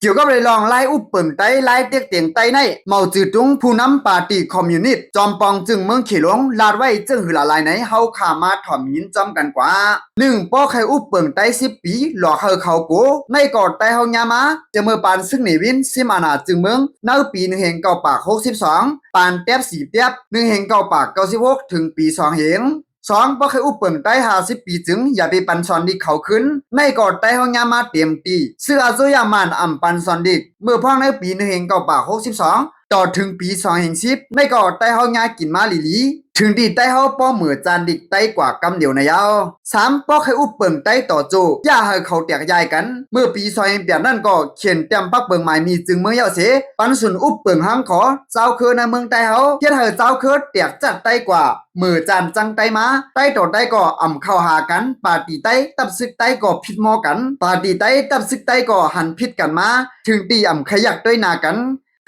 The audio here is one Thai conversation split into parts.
กี่ยวกับเลยลองไล่อุปเปิงไตไล่เตียกเตียงไตในเมาจืดจุงผู้นำปาร์ตี้คอมมิวนิสต์จอมปองจึงเมืองขีหลวงลาดไว้จึงหือหลาลายไหนเฮาขามาถ่อมยินจำกันกว่าป้อไข่อุปเปิงไต10 ปีหลอกเขาโกในกอดไตเฮายามาจะเมื่อปานซึ่งหนีวินซิมานาจึงเมืองในปี1962ปานแตบ4แตบ1996ถึงปี2เหง2บ่เคยอุปเปิงไต้50 ปีจึงอย่าไปปันซอนดิกเขาขึ้นในกอดไต้เฮายามาเต็มตีเสื้อโซยามานอำปันซอนดิกเมื่อพ้องในปี1962ต่อถึงปี2010ในกอดไต้เฮายากินมาลีลีถึงดีไต้เฮาป้อเหมือจานดิกไต้กว่ากำเดียวในยาว3ป้อเคยอุปเปิงไต้ต่อโจอย่าให้เขาแตกยายกันเมื่อปี2008นั่นก็เขียนเต็มปักเปิงหมายมีจึงเมืองเยาเสปันสุนอุปเปิงหังขอเจ้าคือในเมืองไต้เฮาเฮ็ดให้เจ้าคือแตกจัดไต้กว่ามือจานจังไต้มาไต้ต่อไต้ก็อ่ำเข้าหากันปาตีไต้ตับซึกไต้ก็ผิดมอกันปาตีไต้ตับซึกไต้ก็หันผิดกันมาถึงตีอ่ำขยักด้วยนากัน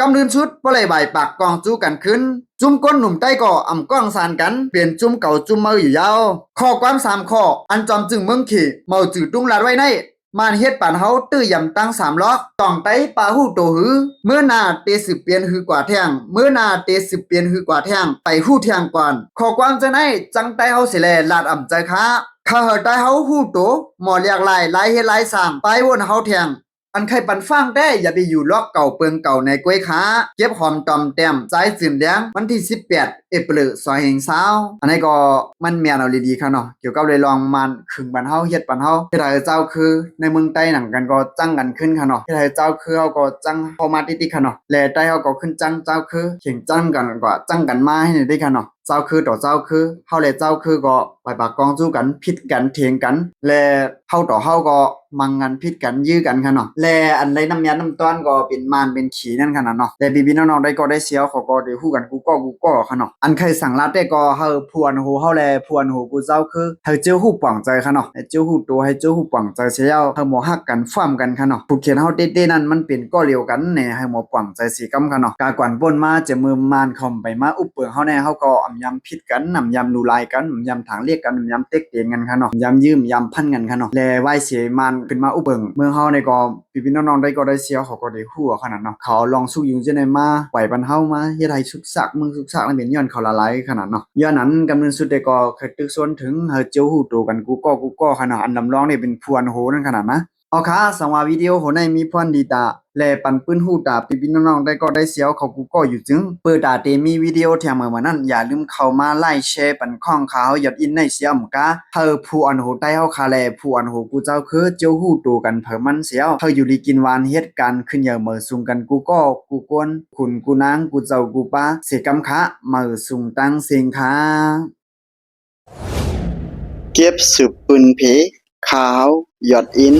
กำลืนชุดบ่เลยใบปากกองจู้กันขึ้นจุ่มก้นหนุ่มใต้ก่ออ่ำก้องสานกันเปลี่ยนจุ่มเก่าจุ่มมืออยู่ยาวข้อความ3ข้ออันจอมจึงเมืองขี่เมาจืดตุ้งลาดไว้ในมานเฮ็ดปานเฮาตื้อยำตั้ง3ล็อกต้องไต้ปาหู้โตหือเมื่อนาเตสืบเปลี่ยนหือกว่าแท่งเมื่อนาเตสืบเปลี่ยนหือกว่าแท่งไปหู้แท่งก่อนข้อความจะไหนจังไต้เฮาสิแลลาดอ่ำใจค้าข้าเฮาไต้เฮาหู้โตหมอเรียกหลายเฮ็ดหลายสร้างไปวนเฮาแท่งอันใครปันฟังได้อย่าไปอยู่ล็อกเก่าเปิงเก่าในกล้วยขาเก็บหอมตอมแต้มใจจื่นแดงวันที่18เอพฤ2020อันนี้ก็มันแม่นเอาดีๆค่ะเนาะเกี่ยวกับเลยลองมันขึงบ้านเฮาเฮ็ดบ้านเฮาเฮ็ดให้เจ้าคือในเมืองใต้หนังกันก็จังกันขึ้นค่ะเนาะเฮ็ดให้เจ้าคือเฮาก็จังพอมาติๆค่ะเนาะแลใต้เฮาก็ขึ้นจังเจ้าคือเข่งจังกันกว่าจังกันมาให้ได้ค่ะเนาะเจ้าคือต่อเจ้าคือเฮาและเจ้าคือก็ไปปากกองสู้กันผิดกันเถียงกันและเฮาต่อเฮาก็มังกันผิดกันยื้อกันค่ะเนาะและอันใดน้ำยาน้ำต้อนก็เป็นมานเป็นขี้นั่นค่ะเนาะและพี่ๆน้องๆได้ก็ได้เสียวเขาก็ได้ฮู้กันกูก็ค่ะเนาะอันใครสั่งลาได้ก็เฮาพวนหูเฮาแลพวนหูกูเจ้าคือเฮาเจ้าฮู้ป่องใจค่ะเนาะให้เจ้าฮู้ตัวให้เจ้าฮู้ป่องใจเสียวเฮาหมอฮักกันฟ้ามกันค่ะเนาะผู้เขียนเฮาเต้ๆนั่นมันเป็นก็เลียวกันแหน่ให้หมอป่องใจสีกำค่ะเนาะกากวนป่นมาจะมือมานคอมไปมาอุปเปิงเฮาแน่เฮาก็อำยำผิดกันนำยำนูลายกันยำถางเรียกกันยำเต็กเตียงกันค่ะเนาะยำยืมยำพันกันค่ะเนาะแลไหว้เสียมันขึ้นมาอุปเปิงเมืองเฮาในก็พี่ๆน้องๆได้ก็ได้เสียวเขาก็ได้ฮู้ขนาดเนาะเขาลองสู้อยู่จังได๋มาไหวปันเฮามาเฮ็ดให้สุกสักมึงสุกสักนั่นเป็นย้อนเขาละลายขนาดเนาะย้อนนั้นกำเนิดสุดได้ก็เคยตึกส่วนถึงเฮาเจ้าฮู้ตัวกันกูก็ขนาดอันลำลองนี่เป็นพวนโหนั่นขนาดนะเอาค่ะสังว่าวิดีโอโหในมีพรดีตาแลปันปื้นฮู้ตาพี่ๆน้องๆได้ก็ได้เสียวเขากูก็อยู่จึงเปิดตาเตมีวิดีโอแถมมานั้นอย่าลืมเข้ามาไลค์แชร์ปันข้องเขาหยดอินในเสียมกะเฮาผู้อันโหใต้เฮาคาแลผู้อันโหกูเจ้าคือเจ้าฮู้ตัวกันเพิ่มันเสียวเฮาอยู่ดีกินหวานเฮ็ดกันขึ้นอย่าเหมอซุงกันกูก็กูกวนคุณกูนางกูเจ้ากูป้าเสกำคะเหมอซุงตั้งเสียงค่ะเก็บสืบปืนเพขาวหยดอิน